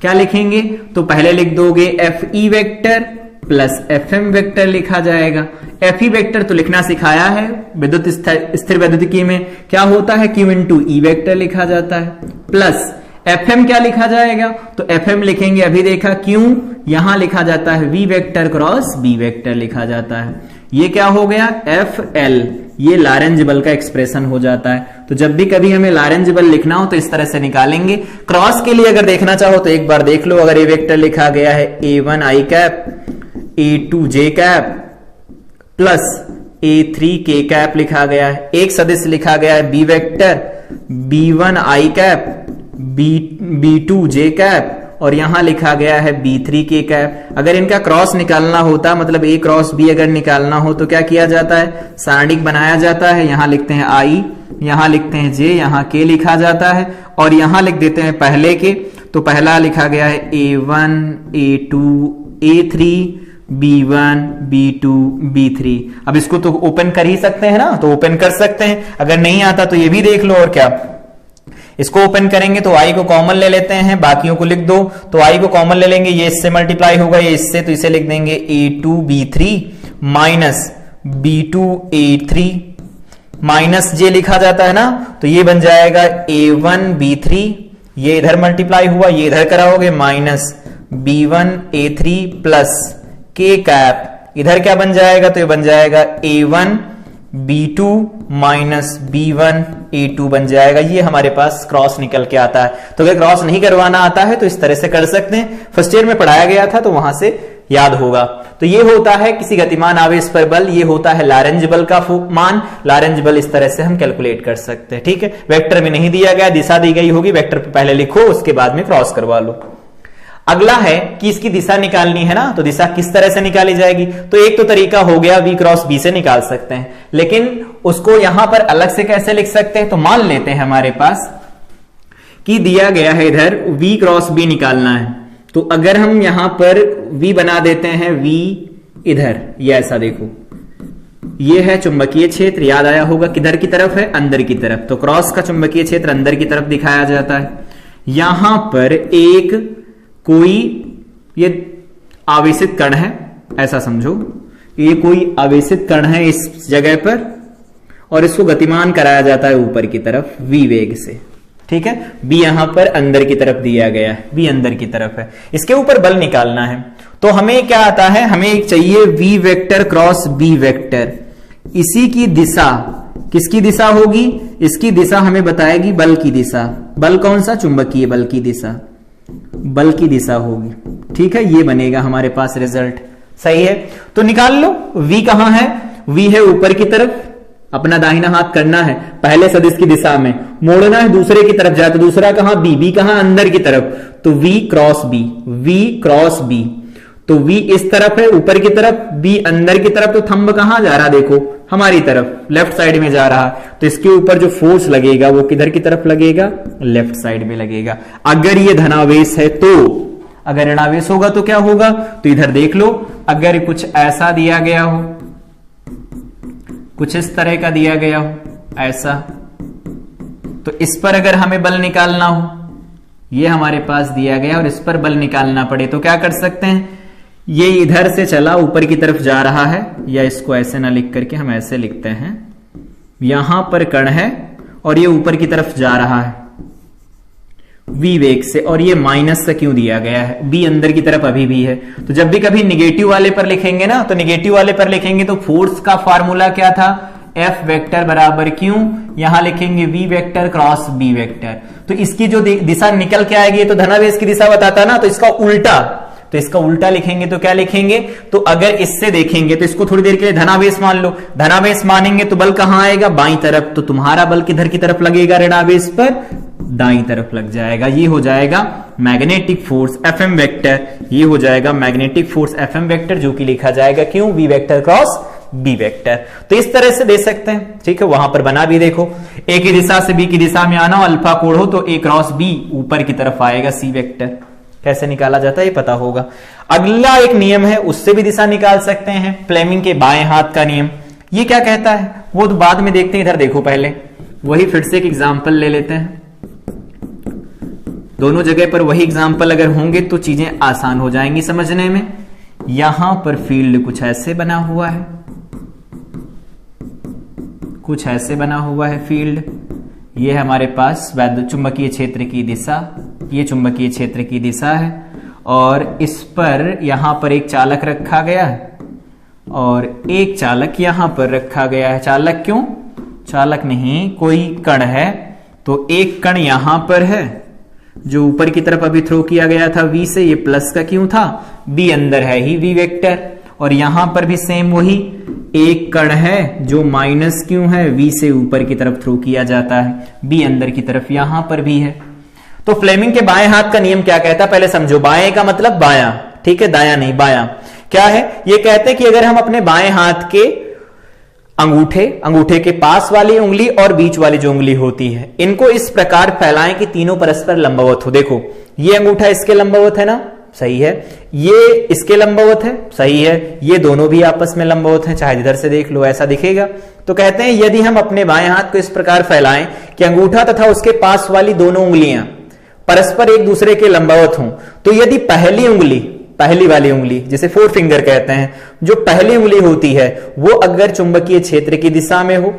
क्या लिखेंगे, तो पहले लिख दोगे F E vector plus F M vector लिखा जाएगा। एफ ई वेक्टर तो लिखना सिखाया है विद्युत स्थिर वैद्युतिकी में, क्या होता है क्यू इंटू ई वेक्टर लिखा जाता है, प्लस एफ एम क्या लिखा जाएगा, तो एफ एम लिखेंगे, अभी देखा क्यों, यहां लिखा जाता है V vector cross B vector लिखा जाता है। ये क्या हो गया, एफ एल, ये लॉरेंज बल का एक्सप्रेशन हो जाता है। तो जब भी कभी हमें लॉरेंज बल लिखना हो तो इस तरह से निकालेंगे। क्रॉस के लिए अगर देखना चाहो तो एक बार देख लो, अगर ए वेक्टर लिखा गया है A1 I cap, A2 J cap plus A3 K cap लिखा गया है, एक सदिश लिखा गया है B vector B1 I cap B2 J cap और यहां लिखा गया है B3 के कैप। अगर इनका क्रॉस निकालना होता, मतलब A क्रॉस B अगर निकालना हो तो क्या किया जाता है, सारणिक बनाया जाता है। यहां लिखते हैं I, यहां लिखते हैं J, यहां K लिखा जाता है और यहां लिख देते हैं पहले के। तो पहला लिखा गया है A1, A2, A3, B1, B2, B3। अब इसको तो ओपन कर ही सकते हैं ना, तो ओपन कर सकते हैं। अगर नहीं आता तो ये भी देख लो। और क्या, इसको ओपन करेंगे तो I को कॉमन ले लेते हैं, बाकियों को लिख दो। तो I को कॉमन ले लेंगे, ये इससे मल्टीप्लाई होगा, ये इससे, तो इसे लिख देंगे A2 B3 minus B2 A3 minus J लिखा जाता है ना, तो ये बन जाएगा A1 B3, ये इधर मल्टीप्लाई हुआ, ये इधर कराओगे, minus B1 A3 plus K cap, इधर क्या बन जाएगा, तो ये बन जाएगा A1 B2 minus B1 A2 बन जाएगा। ये हमारे पास क्रॉस निकल के आता है। तो अगर क्रॉस नहीं करवाना आता है तो इस तरह से कर सकते हैं। फर्स्ट ईयर में पढ़ाया गया था तो वहां से याद होगा। तो ये होता है किसी गतिमान आवेश पर बल, ये होता है लॉरेंज बल का मान। लॉरेंज बल इस तरह से हम कैलकुलेट कर सकते हैं। ठीक है, वेक्टर में नहीं दिया गया, दिशा दी गई होगी, वेक्टर पे पहले लिखो, उसके बाद में क्रॉस करवा लो। अगला है कि इसकी दिशा निकालनी है ना, तो दिशा किस तरह से निकाली जाएगी। तो एक तो तरीका हो गया V क्रॉस B से निकाल सकते हैं, लेकिन उसको यहां पर अलग से कैसे लिख सकते हैं। तो मान लेते हैं हमारे पास कि दिया गया है इधर V क्रॉस B निकालना है। तो अगर हम यहां पर V बना देते हैं, V इधर, ये ऐसा देखो, ये है चुंबकीय क्षेत्र, याद आया होगा किधर की तरफ है, अंदर की तरफ। तो क्रॉस का चुंबकीय क्षेत्र अंदर की तरफ दिखाया जाता है। यहां पर एक कोई ये आवेशित कण है, ऐसा समझो, ये कोई आवेशित कण है इस जगह पर और इसको गतिमान कराया जाता है ऊपर की तरफ V वेग से। ठीक है, B यहां पर अंदर की तरफ दिया गया है, B अंदर की तरफ है, इसके ऊपर बल निकालना है। तो हमें क्या आता है, हमें एक चाहिए V vector cross B vector. इसी की दिशा किसकी दिशा होगी, इसकी दिशा हमें बताएगी बल की दिशा। बल कौन सा, चुंबकीय बल की दिशा, बल की दिशा होगी। ठीक है, ये बनेगा हमारे पास रिजल्ट। सही है, तो निकाल लो। V कहां है, V है ऊपर की तरफ, अपना दाहिना हाथ करना है, पहले सदिश की दिशा में मोड़ना है, दूसरे की तरफ जाए। तो दूसरा कहां, B कहां, अंदर की तरफ। तो V cross B, V cross B। तो V इस तरफ है ऊपर की तरफ, B अंदर की तरफ। तो थंब कहां जा रहा, देखो हमारी तरफ, लेफ्ट साइड में जा रहा। तो इसके ऊपर जो फोर्स लगेगा वो किधर की तरफ लगेगा, लेफ्ट साइड में लगेगा। अगर ये धनावेश है तो, अगर ऋणावेश होगा तो क्या होगा, तो इधर देख लो, अगर कुछ ऐसा दिया गया हो, कुछ इस तरह का दिया गया हो ऐसा, तो इस पर अगर हमें बल निकालना हो, ये हमारे पास दिया गया और इस पर बल निकालना पड़े, तो क्या कर सकते हैं, ये इधर से चला ऊपर की तरफ जा रहा है, या इसको ऐसे ना लिख करके हम ऐसे लिखते हैं, यहां पर कण है और ये ऊपर की तरफ जा रहा है V वेग से, और ये माइनस से क्यों दिया गया है, B अंदर की तरफ अभी भी है। तो जब भी कभी निगेटिव वाले पर लिखेंगे ना, तो निगेटिव वाले पर लिखेंगे तो फोर्स का फार्मूला क्या था, F वेक्टर बराबर क्यों, यहां लिखेंगे V vector cross B vector. तो इसकी जो दिशा निकल के आएगी, तो धनावेश की दिशा बताता ना, तो इसका उल्टा, तो इसका उल्टा लिखेंगे तो क्या लिखेंगे, तो अगर इससे देखेंगे तो इसको थोड़ी देर के लिए धनावेश मान लो, धनावेश मानेंगे तो बल कहां आएगा, बाईं तरफ। तो तुम्हारा बल किधर की तरफ लगेगा, ऋणावेश पर दाईं तरफ लग जाएगा। ये हो जाएगा मैग्नेटिक फोर्स Fm वेक्टर, ये हो जाएगा मैग्नेटिक फोर्स Fm वेक्टर, जो कि लिखा जाएगा क्यों, V vector cross B vector. तो इस तरह से दे सकते हैं। ठीक है, वहां पर बना भी देखो, A की दिशा से B की दिशा में आना, अल्फा कोण हो तो A क्रॉस B ऊपर की तरफ आएगा C वेक्टर। कैसे निकाला जाता है ये पता होगा। अगला एक नियम है, उससे भी दिशा निकाल सकते हैं, फ्लेमिंग के बाएं हाथ का नियम। ये क्या कहता है वो तो बाद में देखते हैं, इधर देखो पहले, वही फिर से एक एग्जांपल ले लेते हैं। दोनों जगह पर वही एग्जांपल अगर होंगे तो चीजें आसान हो जाएंगी समझने में। यहां पर फील्ड कुछ ऐसे बना हुआ है, कुछ ऐसे बना हुआ है फील्ड। ये है हमारे पास चुंबकीय क्षेत्र की दिशा, ये चुंबकीय क्षेत्र की दिशा है, और इस पर यहां पर एक चालक रखा गया है और एक चालक यहां पर रखा गया है। चालक क्यों, चालक नहीं, कोई कण है। तो एक कण यहां पर है जो ऊपर की तरफ अभी थ्रो किया गया था V से, ये प्लस का क्यों था, B अंदर है ही V वेक्टर। और यहां पर भी सेम वही एक कण है जो माइनस क्यों है, V से ऊपर की तरफ थ्रो किया जाता है, B अंदर की तरफ यहां पर भी है। तो फ्लेमिंग के बाएं हाथ का नियम क्या कहता है, पहले समझो। बाएं का मतलब बायां, ठीक है, दायां नहीं, बायां। क्या है ये, कहते हैं कि अगर हम अपने बाएं हाथ के अंगूठे के पास वाली उंगली और बीच वाली जो उंगली होती है, इनको इस प्रकार फैलाएं कि तीनों परस्पर लंबवत हो। देखो ये अंगूठा इसके लंबवत है ना, सही है, ये इसके लंबवत है, सही है, ये दोनों भी आपस में लंबवत हैं, चाहे इधर से देख लो ऐसा दिखेगा। तो कहते हैं यदि हम अपने बाएं हाथ को इस प्रकार फैलाएं कि अंगूठा तथा उसके पास वाली दोनों उंगलियां परस्पर एक दूसरे के लंबवत हों, तो यदि पहली वाली उंगली जिसे फोर फिंगर कहते हैं, जो पहली उंगली होती है वो अगर चुंबकीय क्षेत्र की दिशा में हो,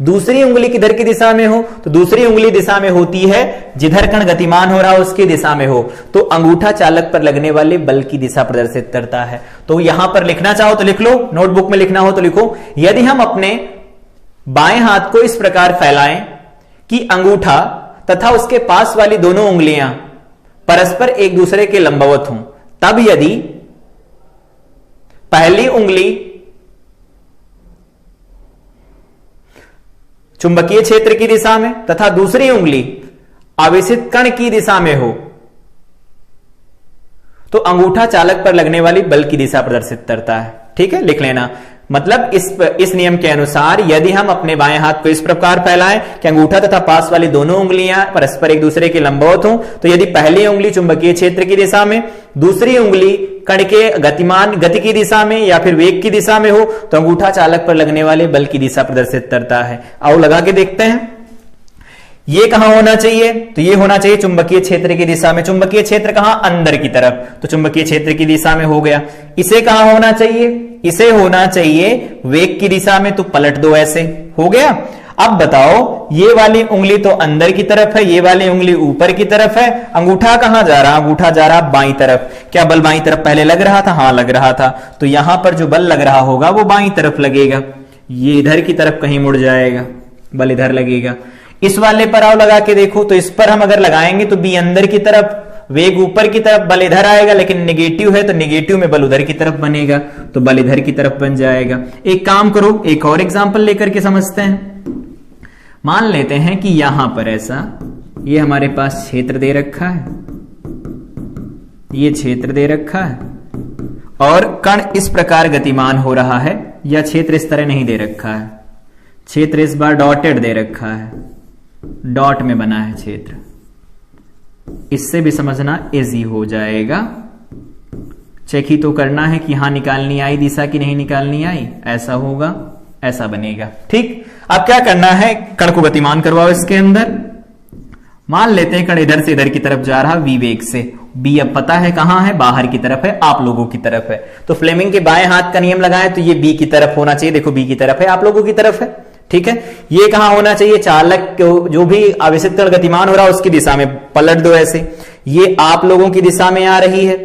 दूसरी उंगली किधर की दिशा में हो, तो दूसरी उंगली दिशा में होती है जिधर कण गतिमान हो रहा है उसकी दिशा में हो, तो अंगूठा चालक पर लगने वाले बल की दिशा प्रदर्शित करता है। तो यहां पर लिखना चाहो तो लिख लो, नोटबुक में लिखना हो तो लिखो, यदि हम अपने बाएं हाथ को इस प्रकार फैलाएं कि अंगूठा तथा उसके पास वाली दोनों उंगलियां परस्पर एक दूसरे के लंबवत हों, तब यदि पहली उंगली चुंबकीय क्षेत्र की दिशा में तथा दूसरी उंगली आवेशित कण की दिशा में हो, तो अंगूठा चालक पर लगने वाली बल की दिशा प्रदर्शित करता है। ठीक है, लिख लेना। मतलब इस नियम के अनुसार यदि हम अपने बाएं हाथ को इस प्रकार फैलाएं कि अंगूठा तथा पास वाली दोनों उंगलियां परस्पर एक दूसरे के लंबवत हों, तो यदि पहली उंगली चुंबकीय क्षेत्र की दिशा में, दूसरी उंगली कण के गति की दिशा में या फिर वेग की दिशा में हो, तो अंगूठा चालक पर लगने वाले बल की दिशा प्रदर्शित करता है। आओ लगा के देखते हैं। ये कहां होना चाहिए, तो ये होना चाहिए चुंबकीय क्षेत्र की दिशा में। चुंबकीय क्षेत्र कहां, अंदर की तरफ, तो चुंबकीय क्षेत्र की दिशा में हो गया। इसे कहां होना चाहिए, इसे होना चाहिए वेग की दिशा में, तो पलट दो, ऐसे हो गया। अब बताओ ये वाली उंगली तो अंदर की तरफ है, ये वाली उंगली ऊपर की तरफ है, अंगूठा कहां जा रहा, अंगूठा जा रहा बाईं तरफ। क्या बल बाईं तरफ पहले लग रहा था, हां लग रहा था, तो यहां पर जो बल लग रहा होगा वो बाईं तरफ लगेगा। ये इधर की तरफ कहीं मुड़ जाएगा, बल इधर लगेगा। इस वाले पर आओ लगा के देखो, तो इस पर हम अगर लगाएंगे तो बी अंदर की तरफ, वेग ऊपर की तरफ, बल इधर आएगा, लेकिन नेगेटिव है तो नेगेटिव में बल उधर की तरफ बनेगा, तो बल इधर की तरफ बन जाएगा। एक काम करो, एक और एग्जांपल लेकर के समझते हैं। मान लेते हैं कि यहां पर ऐसा, ये हमारे पास क्षेत्र दे रखा है, ये क्षेत्र दे रखा है, और कण इस प्रकार गतिमान हो रहा है, या क्षेत्र इस तरह नहीं दे रखा है, क्षेत्र इस बार डॉटेड दे रखा है, डॉट में बना है क्षेत्र। इससे भी समझना इजी हो जाएगा। चेक ही तो करना है कि यहां निकालनी आई दिशा की नहीं निकालनी आई, ऐसा होगा, ऐसा बनेगा। ठीक, अब क्या करना है, कण को गतिमान करवाओ इसके अंदर। मान लेते हैं कण इधर से इधर की तरफ जा रहा वी वेग से, बी अब पता है कहां है, बाहर की तरफ है, आप लोगों की तरफ है, तो फ्लेमिंग के बाएं हाथ का नियम लगाए तो ये बी की तरफ होना चाहिए। देखो बी की तरफ है, आप लोगों की तरफ है। ठीक है, ये कहां होना चाहिए, चालक जो भी आवेशित कण गतिमान हो रहा है उसकी दिशा में, पलट दो ऐसे। ये आप लोगों की दिशा में आ रही है,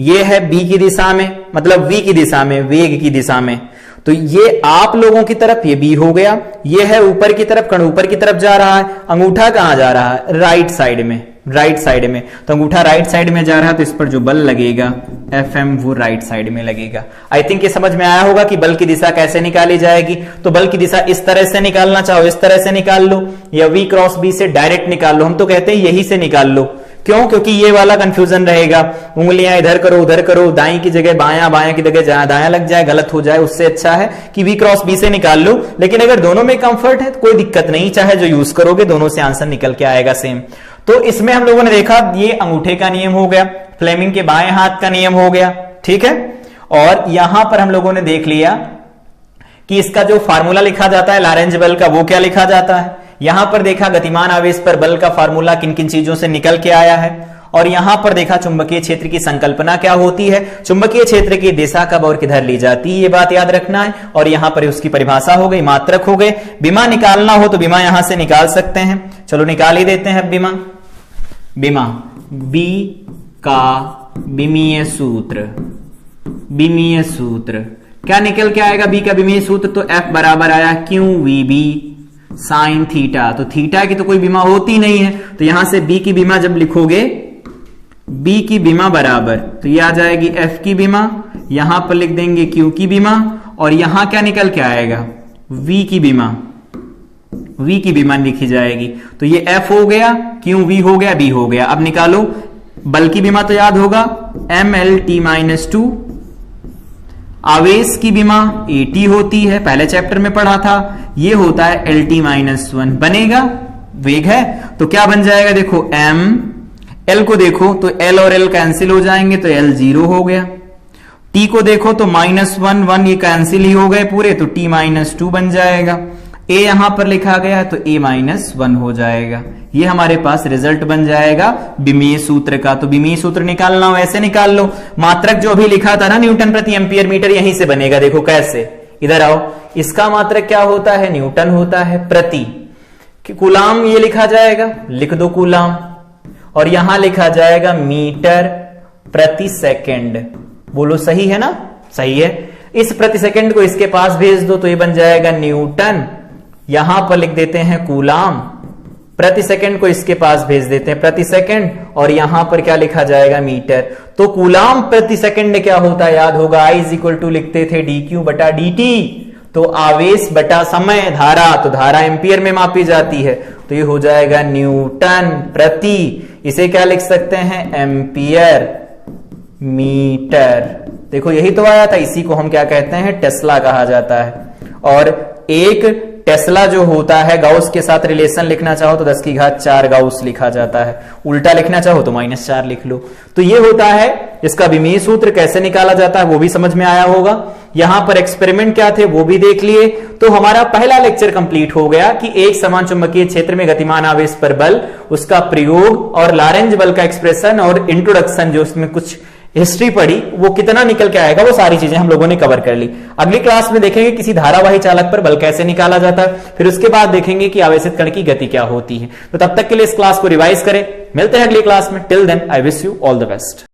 ये है बी की दिशा में, मतलब वी की दिशा में, वेग की दिशा में, तो ये आप लोगों की तरफ, ये बी हो गया। ये है ऊपर की तरफ, कण ऊपर की तरफ जा रहा है, अंगूठा कहां जा रहा है, राइट साइड में, राइट साइड में, तो अंगूठा राइट साइड में जा रहा है, तो इस पर जो बल लगेगा Fm वो राइट साइड में लगेगा। आई थिंक ये समझ में आया होगा कि बल की दिशा कैसे निकाली जाएगी। तो बल की दिशा इस तरह से निकालना चाहो इस तरह से निकाल लो, या V क्रॉस B से डायरेक्ट निकाल लो। हम तो कहते हैं यही से निकाल लो, क्यों, क्योंकि ये वाला कंफ्यूजन रहेगा, उंगलियां इधर करो उधर करो, दाई की जगह बायां, बायां की जगह दायां लग जाए, गलत हो जाए, उससे अच्छा है कि V क्रॉस B से निकाल लो। लेकिन अगर दोनों में कंफर्ट है तो कोई दिक्कत नहीं, चाहे जो यूज करोगे दोनों से आंसर निकल के आएगा सेम। तो इसमें हम लोगों ने देखा ये अंगूठे का नियम हो गया, फ्लेमिंग के बाएं हाथ का नियम हो गया। ठीक है, और यहां पर हम लोगों ने देख लिया कि इसका जो फार्मूला लिखा जाता है लॉरेंज बल का, वो क्या लिखा जाता है। यहां पर देखा गतिमान आवेश पर बल का फार्मूला किन किन चीजों से निकल के आया है, और यहां पर देखा चुंबकीय क्षेत्र की संकल्पना क्या होती है, चुंबकीय क्षेत्र की दिशा कब और किधर ली जाती है, ये बात याद रखना है। और यहां पर उसकी परिभाषा हो गई, मात्रक हो गए। बीमा निकालना हो तो बीमा यहां से निकाल सकते हैं, चलो निकाल ही देते हैं बीमा। बीमा बी का विमीय सूत्र, विमीय सूत्र क्या निकल के आएगा, बी का विमीय सूत्र, तो F बराबर आया Q V B sine theta. तो थीटा की तो कोई बीमा होती नहीं है, तो यहां से बी की बीमा जब लिखोगे, बी की बीमा बराबर, तो ये आ जाएगी F की बीमा, यहां पर लिख देंगे Q की बीमा, और यहां क्या निकल के आएगा, V की बीमा, v की विमा लिखी जाएगी। तो ये F हो गया, Q V हो गया, B हो गया। अब निकालो बल की विमा, तो याद होगा mLt-2। आवेश की विमा AT होती है, पहले चैप्टर में पढ़ा था। ये होता है LT-1 बनेगा, वेग है। तो क्या बन जाएगा, देखो m, L को देखो तो L और L कैंसिल हो जाएंगे, तो L 0 हो गया। T को देखो तो -1 1 ये कैंसिल ही हो गए पूरे, तो T-2 बन जाएगा। A यहां पर लिखा गया तो A-1 हो जाएगा। ये हमारे पास रिजल्ट बन जाएगा विमीय सूत्र का। तो विमीय सूत्र निकालना हो ऐसे निकाल लो। मात्रक जो अभी लिखा था ना न्यूटन प्रति एम्पियर मीटर, यहीं से बनेगा। देखो कैसे, इधर आओ। इसका मात्रक क्या होता है, न्यूटन होता है प्रति। कूलाम ये लिखा जाएगा, लिख दो कूलाम। और यहां लिखा जाएगा मीटर प्रति सेकंड। बोलो सही है ना, सही है। इस प्रति सेकंड को इसके पास भेज दो तो ये बन जाएगा न्यूटन। यहां पर लिख देते हैं कूलाम, प्रति सेकंड को इसके पास भेज देते हैं प्रति सेकंड, और यहां पर क्या लिखा जाएगा, मीटर। तो कूलाम प्रति सेकंड क्या होता है, याद होगा I = लिखते थे dq बटा dt। तो आवेश बटा समय धारा, तो धारा एम्पियर में मापी जाती है, तो ये हो जाएगा न्यूटन प्रति, इसे क्या लिख सकते हैं, एम्पियर मीटर। देखो यही तो आया था, इसी को हम क्या कहते हैं, टेस्ला कहा जाता है। और एक टेस्ला जो होता है, गाउस के साथ रिलेशन लिखना चाहो तो 10⁴ गाउस लिखा जाता है, उल्टा लिखना चाहो तो -4 लिख लो। तो ये होता है इसका विमीय सूत्र, कैसे निकाला जाता है वो भी समझ में आया होगा। यहां पर एक्सपेरिमेंट क्या थे वो भी देख लिए। तो हमारा पहला लेक्चर कंप्लीट हो गया कि एक समान चुंबकीय क्षेत्र में गतिमान आवेश पर बल, उसका प्रयोग और लॉरेंज बल का एक्सप्रेशन और इंट्रोडक्शन, जो उसमें कुछ हिस्ट्री पढ़ी, वो कितना निकल के आएगा, वो सारी चीजें हम लोगों ने कवर कर ली। अगली क्लास में देखेंगे किसी धारावाही चालक पर बल कैसे निकाला जाता है, फिर उसके बाद देखेंगे कि आवेशित कण की गति क्या होती है। तो तब तक के लिए इस क्लास को रिवाइज करें। मिलते हैं अगली क्लास में। Till then I wish you all the best.